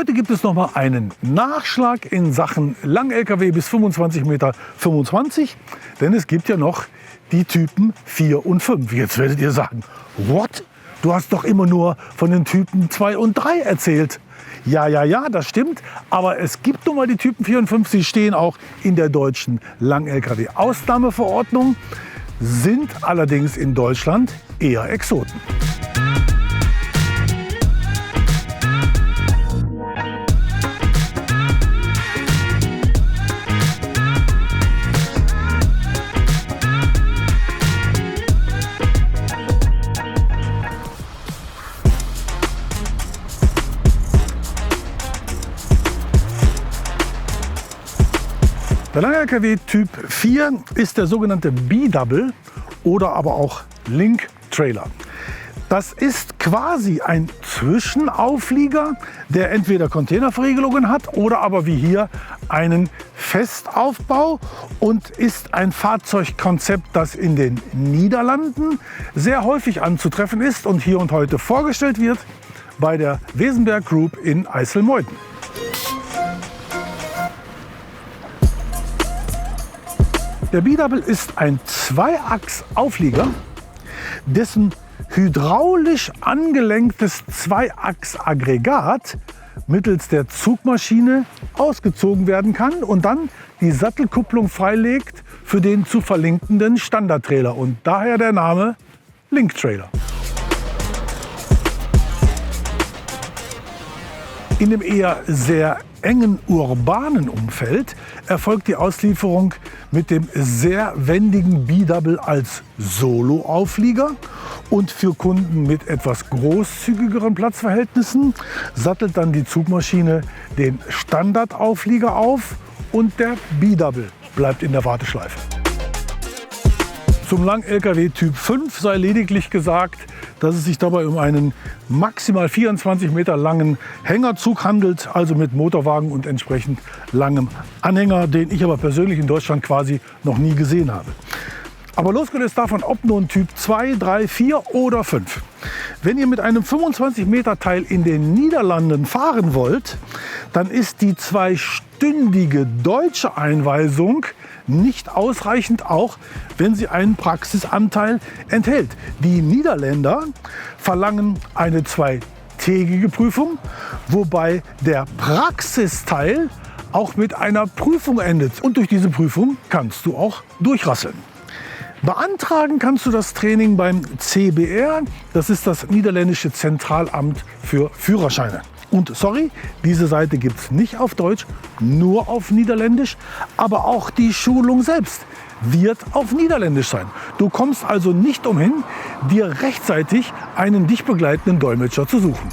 Heute gibt es noch mal einen Nachschlag in Sachen Lang-LKW bis 25 Meter 25, denn es gibt ja noch die Typen 4 und 5. Jetzt werdet ihr sagen, what? Du hast doch immer nur von den Typen 2 und 3 erzählt. Ja, das stimmt. Aber es gibt nun mal die Typen 4 und 5. Sie stehen auch in der deutschen Lang-LKW-Ausnahmeverordnung, sind allerdings in Deutschland eher Exoten. Der Lang-LKW Typ 4 ist der sogenannte B-Double oder aber auch Link-Trailer. Das ist quasi ein Zwischenauflieger, der entweder Containerverriegelungen hat oder aber wie hier einen Festaufbau und ist ein Fahrzeugkonzept, das in den Niederlanden sehr häufig anzutreffen ist und hier und heute vorgestellt wird bei der Wesenberg Group in Eiselmeuden. Der B-Double ist ein Zweiachs-Auflieger, dessen hydraulisch angelenktes Zweiachs-Aggregat mittels der Zugmaschine ausgezogen werden kann und dann die Sattelkupplung freilegt für den zu verlinkenden Standardtrailer und daher der Name Link-Trailer. In dem eher sehr engen urbanen Umfeld erfolgt die Auslieferung mit dem sehr wendigen B-Double als Solo-Auflieger und für Kunden mit etwas großzügigeren Platzverhältnissen sattelt dann die Zugmaschine den Standardauflieger auf und der B-Double bleibt in der Warteschleife. Zum Lang-LKW Typ 5 sei lediglich gesagt, dass es sich dabei um einen maximal 24 Meter langen Hängerzug handelt, also mit Motorwagen und entsprechend langem Anhänger, den ich aber persönlich in Deutschland quasi noch nie gesehen habe. Aber losgelöst davon, ob nun Typ 2, 3, 4 oder 5. Wenn ihr mit einem 25 Meter Teil in den Niederlanden fahren wollt, dann ist die zweistündige deutsche Einweisung nicht ausreichend, auch wenn sie einen Praxisanteil enthält. Die Niederländer verlangen eine zweitägige Prüfung, wobei der Praxisteil auch mit einer Prüfung endet. Und durch diese Prüfung kannst du auch durchrasseln. Beantragen kannst du das Training beim CBR, das ist das niederländische Zentralamt für Führerscheine. Und sorry, diese Seite gibt es nicht auf Deutsch, nur auf Niederländisch, aber auch die Schulung selbst wird auf Niederländisch sein. Du kommst also nicht umhin, dir rechtzeitig einen dich begleitenden Dolmetscher zu suchen.